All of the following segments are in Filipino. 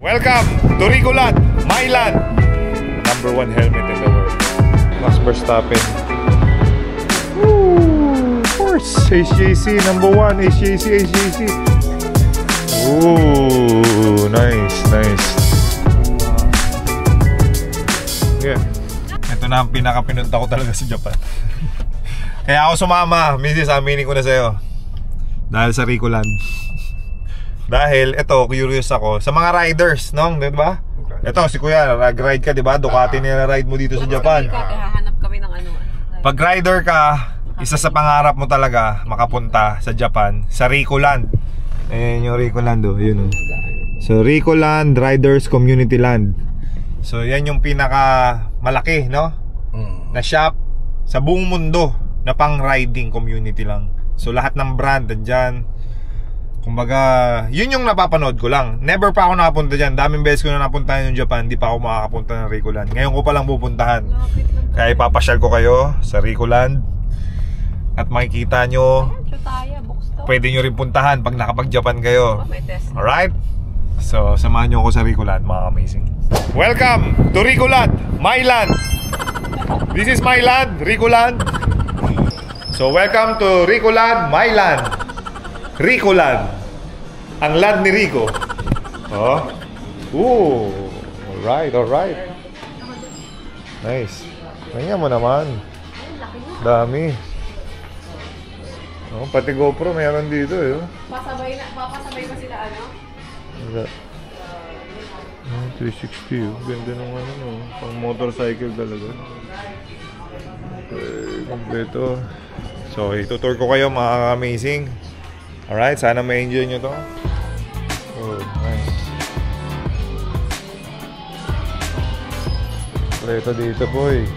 Welcome to Ricoland, my land. #1 helmet in the world. Max Verstappen. Woo! Of course, HJC #1, HJC. Ooh, nice. Yeah. Ito na ang pinaka-pinunta ko talaga sa Japan. Kaya ako sumama, Mrs. Aminin ko na sa'yo. Dahil sa Ricoland. Dahil ito, curious ako sa mga riders, no? Di ba? Ito, si Kuya, nag-ride ka, di ba? Ducati nila-ride mo dito sa Japan. Hahanap kami ng ano. Pag rider ka, isa sa pangarap mo talaga makapunta sa Japan, sa Ricoland. Ayan yung Ricoland, oh. Yun, oh. So, Ricoland Riders Community Land. So, yan yung pinaka malaki, no? Na shop sa buong mundo na pang riding community lang. So, lahat ng brand nandyan. Kumbaga, yun yung napapanood ko lang. Never pa ako nakapunta dyan. Daming beses ko na napuntahan yung Japan. Hindi pa ako makakapunta ng Ricoland. Ngayon ko pa lang pupuntahan. Kaya ipapasyal ko kayo sa Ricoland. At makikita nyo, pwede nyo rin puntahan pag nakapag-Japan kayo. Alright? So, samahan nyo ako sa Ricoland, mga amazing. Welcome to Ricoland, my land. This is my land, Ricoland. So, welcome to Ricoland, my land. Ricoland, ang land ni Rico. Oh. Ooh. Alright. Nice. Tingnan mo naman. Dami. Oh, pati GoPro meron dito, eh. Papasabay ba sila ano? 360, oh. Ganda ng ano, pang motorcycle talaga. Okay, kompleto. So, itutour ko kayo, mga amazing. Alright, sana ma-enjoy nyo to. Oh, nice. Kompleto dito, boy.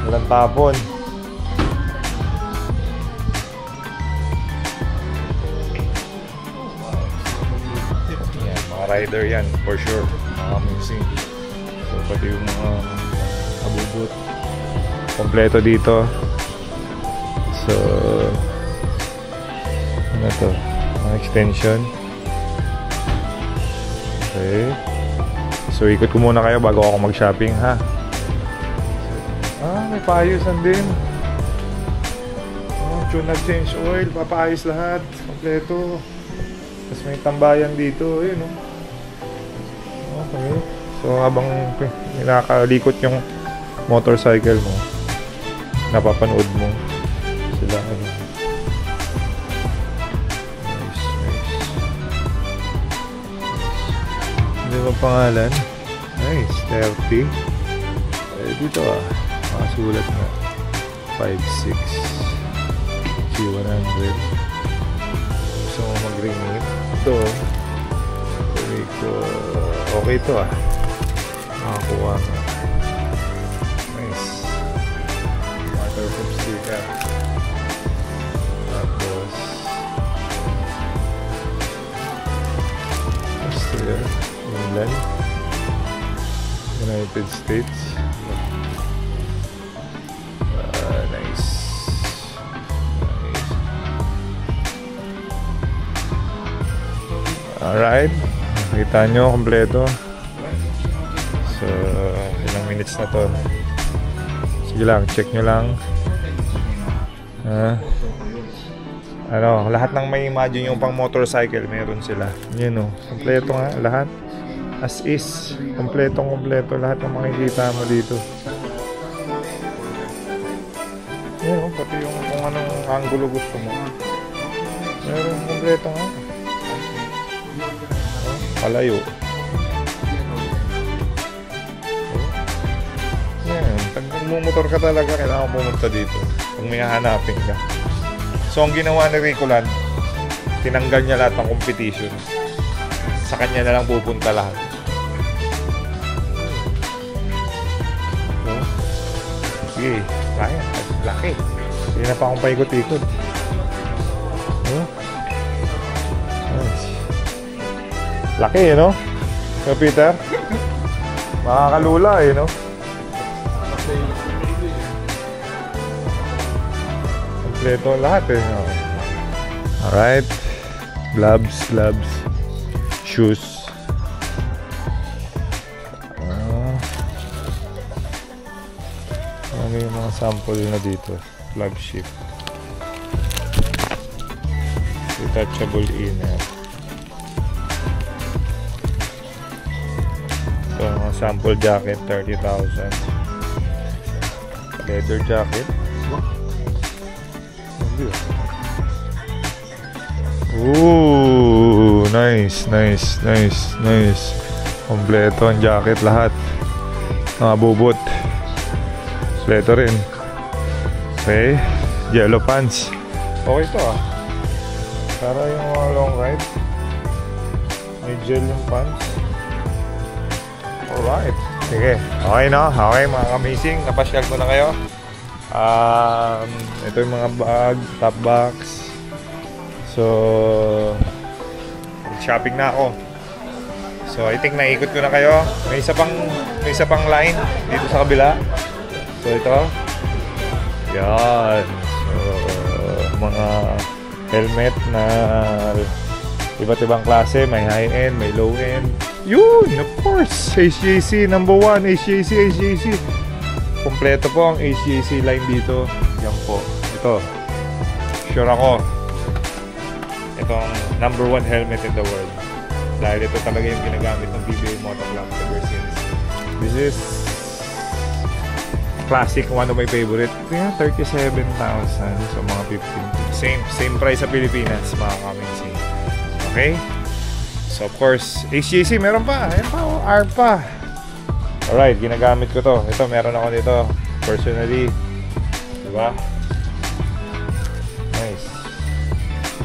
Walang tapon. Yan, mga rider yan, for sure. Mga amazing. So, pati yung mga abubot. Kompleto dito. So, ano to? Mga extension. Okay. So, ikot ko muna kayo bago ako mag-shopping, ha? May paayusan din. Tune-up change oil. Papaayos lahat. Kompleto. Tapos may tambayan dito. Ayun, oh. Okay. So, habang nakalikot yung motorcycle mo, napapanood mo sila. Ano ba pangalan? Nice, 30. Dito makasulat na 5.6 G100. Gusto mo mag-rename ito. Okay ito, makakuha nga. Nice. Waterproof sticker. Tapos Australia, England, United States. Nice. Alright, nakita nyo kompleto. So, ilang minutes na to. Sige lang, check nyo lang. Lahat ng may imagine yung pang motorcycle meron sila. Yun, kompleto nga lahat. As is, kompleto lahat ng makikita mo dito. Yun, pati yung kung anong angulo gusto mo. Meron kompleto nga. Palayo. Yan, pag nagmumotor ka talaga, kailangan pumunta dito kung may hahanapin ka. So, ang ginawa ni Ricoland, tinanggal niya lahat ng competition. Sa kanya na lang pupunta lahat. Sige, kaya. Laki. Hindi na pa akong paikot-ikot. Laki, no? So, Peter? Makakalula, no? Kompleto lahat, Alright. Gloves. Shoes. Ano yung mga sample na dito? Flagship. Detachable inner. So, mga sample jacket, 30,000. Leather jacket. Ooh, nice. Kompleto ang jacket lahat. Mga bubot. Kompleto rin. Okay, yellow pants. Okay to ah. Para yung mga long ride. May gel yung pants. Alright. Sige. Okay no? Okay mga amazing. Napasyal ko na kayo. Ito yung mga bag, top box. So, shopping na ako. So, I think naikot ko na kayo. May isa pang line dito sa kabila. So, ito. Yan. So, mga helmet na iba't ibang klase. May high-end, may low-end. Yun! Of course! HJC, number 1. HJC. Kompleto po ang HJC line dito. Yan po. Ito. Sure ako. Itong number 1 helmet in the world. Dahil ito talaga yung ginagamit ng PBA Moto Club ever since. This is classic, one of my favorite. Ito yung 37,000. So mga 15. Same price sa Pilipinas, mga kaming. Okay? So of course, HJC meron pa. Ayan pa, R pa. Alright, ginagamit ko to. Ito, meron ako dito. Personally. Diba? Nice.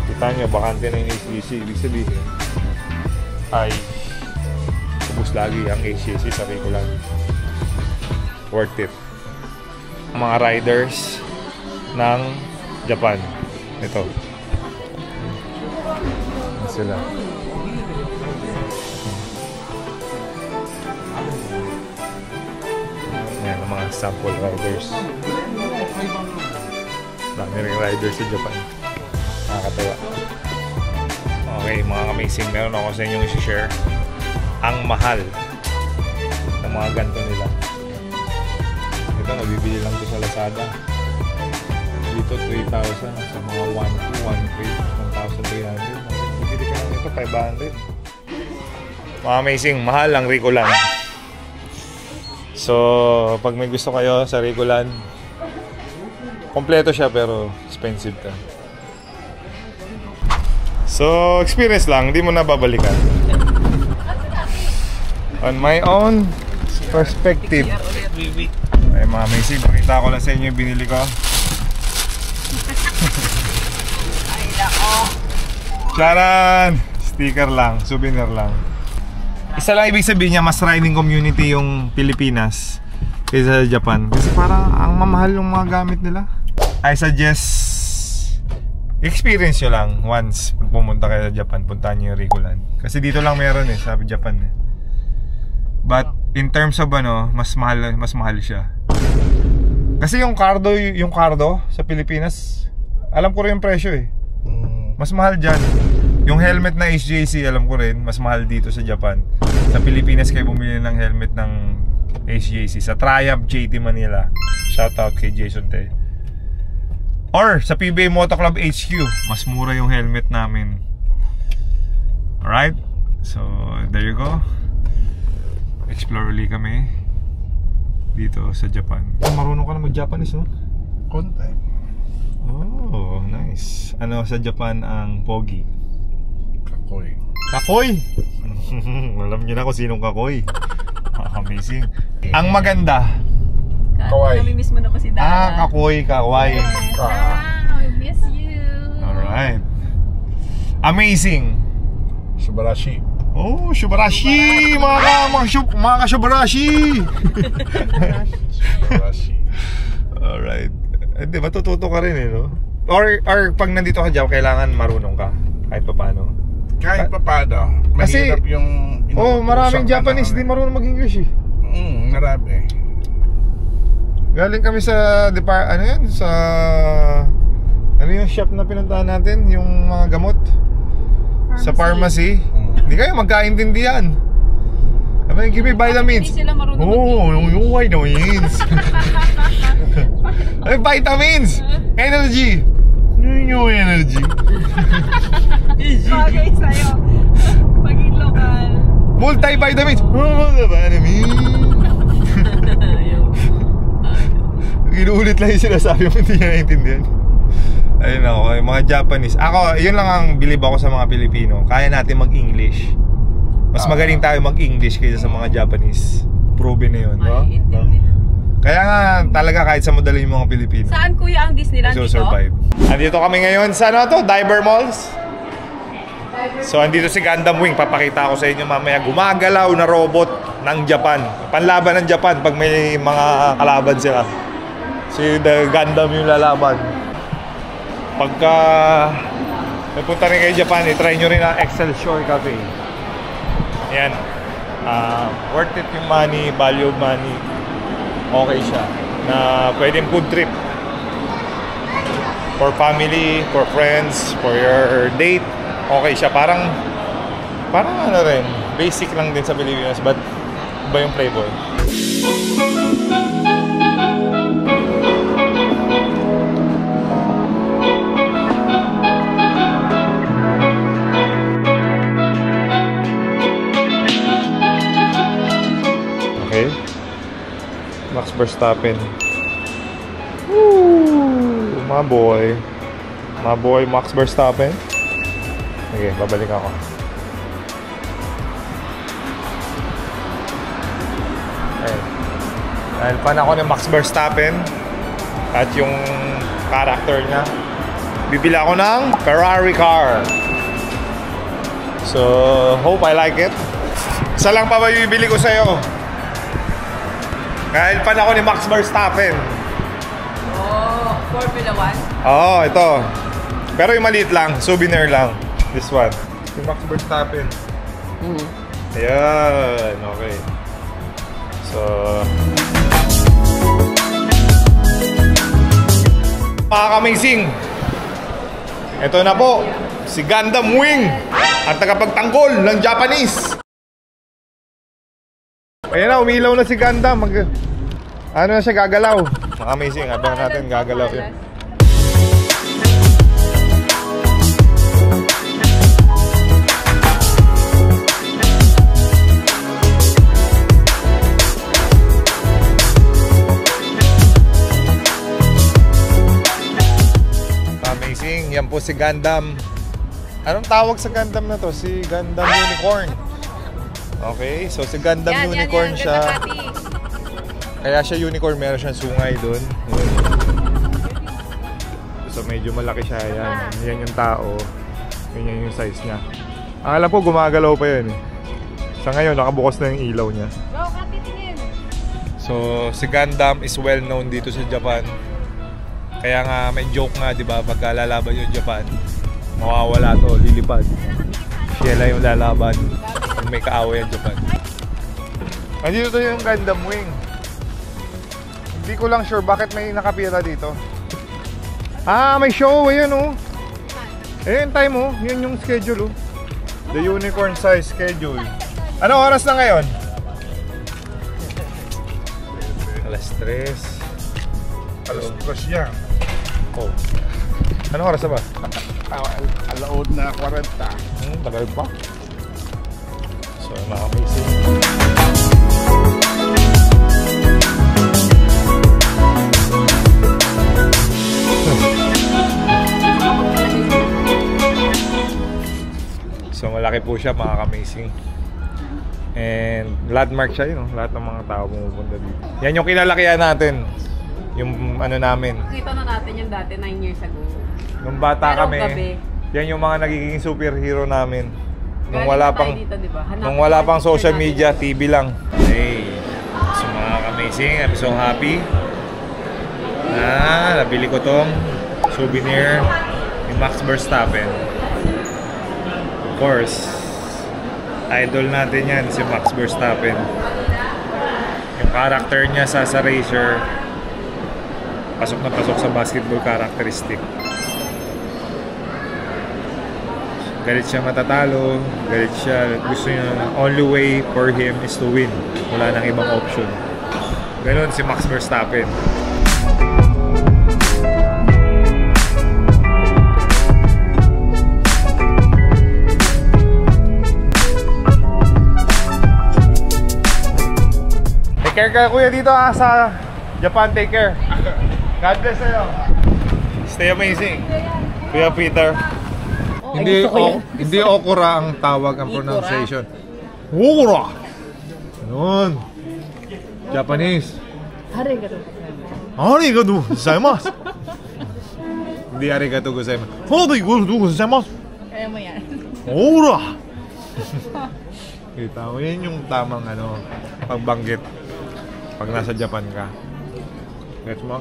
Kita nyo, bakante na yung HJC. Ibig sabihin, ay ubus lagi ang HJC sa Ricoland. Worth it. Mga riders ng Japan. Ito. Sila. Yan ang mga sample riders. Dami rin riders sa Japan. Nakakatawa. Okay, mga amazing. Meron ako sa inyong i-share. Ang mahal ng mga ganito nila. Ito, nabibili lang ito sa Lazada. Dito, 3,000. Sa mga 1,200, 1,300. Bibili ka lang ito, 500. Mga amazing. Mahal ang Ricoland. So, pag may gusto kayo sa Ricoland, kompleto siya pero expensive ka. So, experience lang. Hindi mo na babalikan. On my own perspective. Ay, mga amazing. Pakita ko lang sa inyo yung binili ko. Ay, nako. Charan! Sticker lang. Souvenir lang. Isa lang ibig sabihin niya, mas riding community yung Pilipinas kaysa Japan. Kasi parang ang mamahal yung mga gamit nila. I suggest experience nyo lang once pumunta kayo sa Japan. Puntahan nyo yung Ricoland. Kasi dito lang meron eh, sabi Japan eh. But in terms of ano, mas mahal siya. Kasi yung cardo sa Pilipinas, alam ko rin yung presyo eh. Mas mahal dyan. Yung helmet na HJC, alam ko rin, mas mahal dito sa Japan. Sa Pilipinas kayo bumili ng helmet ng HJC sa Triumph JT Manila. Shoutout kay Jason Te. Or sa PBA Moto Club HQ, mas mura yung helmet namin. Alright? So, there you go. Explore ulit kami dito sa Japan. Marunong ka na mag-Japanese, no? Konti. Oh, nice. Ano sa Japan ang pogi? Kakoy. Kakoy! Alam niyo na kung sinong Kakoy. Amazing. Ang maganda. Kawaii. Namimiss mo na ba si Dara? Kakoy, kawaii. I miss you. Alright. Amazing. Subarashi. Oh, Shubarashi! Mga ka-Shubarashi! Subarashi. Alright. Di ba tututo ka rin eh, no? Or pag nandito ka dyan, kailangan marunong ka. Kahit pa paano. Kahit pa paano. Kasi, Mahirap yung maraming Japanese di marunong mag-English eh. Marami. Galing kami sa ano yung shop na pinuntahan natin, yung mga gamot. Pharmacy. Sa pharmacy. Hindi kayo magkaintindihan. Sabi, give me vitamins. Hindi sila marunong yung vitamins. Ay, vitamins! Energy! New energy. Bagay sa'yo. Maging lokal. Multivitamins! Multivitamins! Inuulit lang yung sinasabi mo, hindi niya naiintindihan. Ayun ako, yung mga Japanese. Ako, yun lang ang bilib ako sa mga Pilipino. Kaya natin mag-English. Mas magaling tayo mag-English kaysa sa mga Japanese. Proven na yun, no? Kaya nga, talaga kahit sa madali yung mga Pilipino. Saan kuya ang Disneyland dito? Survive. Andito kami ngayon sa ano to? Diver Malls. So, andito si Gundam Wing. Papakita ko sa inyo mamaya. Gumagalaw na robot ng Japan. Panlaban ng Japan pag may mga kalaban sila. Si the Gundam yung lalaban. Pagka napunta rin kayo Japan, i-try nyo rin ang Excelsior Cafe. Yan. Worth it yung money, value of money. Okay siya. Na pwedeng food trip. For family, for friends, for your date. Okay siya. Parang ano rin. Basic lang din sa Pilipinas. But iba yung flavor. Okay. Max Verstappen. Woo! My boy. My boy Max Verstappen. Okay, babalik ako. Okay. Dahil fan ako ni Max Verstappen at yung character niya, bibili ako ng Ferrari car. So, hope I like it. Isa lang pa ba yung bibili ko sa'yo? Dahil fan ako ni Max Verstappen. Oh, Formula 1? Oo, ito. Pero yung maliit lang, souvenir lang. This one. Si Max Verstappen. Ayan, okay. So, mga ka-amazing, ito na po, si Gundam Wing, ang tagapagtanggol ng Japanese. Ayan na, umilaw na si Gundam. Ano na siya, gagalaw. Mga amazing, abang natin, gagalaw yun. Amazing, yan po si Gundam. Anong tawag sa Gundam na to? Si Gundam Unicorn. Okay, so si Gundam Unicorn siya. Kaya siya unicorn, meron siyang sungay doon. So medyo malaki siya. Yan yung tao. Yan yung size niya. Ang alam ko, gumagalaw pa yun. Sa ngayon, nakabukas na yung ilaw niya. So si Gundam is well known dito sa Japan. Kaya nga may joke nga, di ba? Pagka lalaban yung Japan, mawawala to, lilipad. Siya lang yung lalaban pag may kaaway ang Japan. Andito to yung Gundam Wing. Hindi ko lang sure bakit may nakapira dito. Ah, may show. Ayun oh. Ayun time oh. Yun yung schedule oh. The unicorn size schedule. Ano oras na ngayon? Alas 3. Alas 3 yan. Oh. Ano oras na ba? Alaod na 40. Tagal pa. So, amazing. So malaki po siya, mga ka-amazing. And landmark siya yun, lahat ng mga tao pumupunta dito. Yan yung kinalakihan natin. Yung ano namin. Nakita na natin yung dati 9 years ago. Nung bata Pero kami, gabi, yan yung mga nagiging superhero namin. Nung galing wala na tayo pang dito, diba? nung wala pang social media, TV lang. Hey. So mga ka-amazing, I'm so happy. Nabili ko tong souvenir ni Max Verstappen. Of course, idol natin yan, si Max Verstappen. Yung character niya sa racer, pasok na pasok sa basketball characteristic. Galit siya matatalo, galit siya, gusto niya, only way for him is to win. Wala nang ibang option. Ganun si Max Verstappen. care ka kuya dito sa Japan. Take care. God bless sa'yo. Stay amazing. Kuya Peter. Hindi okura ang tawag ang pronunciation. Okura. Yun. Japanese. Arigatou gozaimasu. Hindi arigatou gozaimasu. Arigatou gozaimasu. Kaya mo yan. Okura. Kita mo, yan yung tamang pagbanggit pag nasa Japan ka. Gets mo?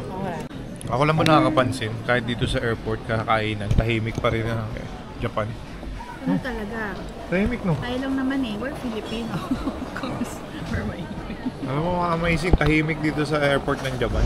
Ako lang ba nakakapansin, kahit dito sa airport, kakainan, tahimik pa rin ang Japan. Ano talaga? Tahimik, no? Tayo lang naman eh. We're Filipino. Of course. We're my... Alam mo, amazing, tahimik dito sa airport ng Japan.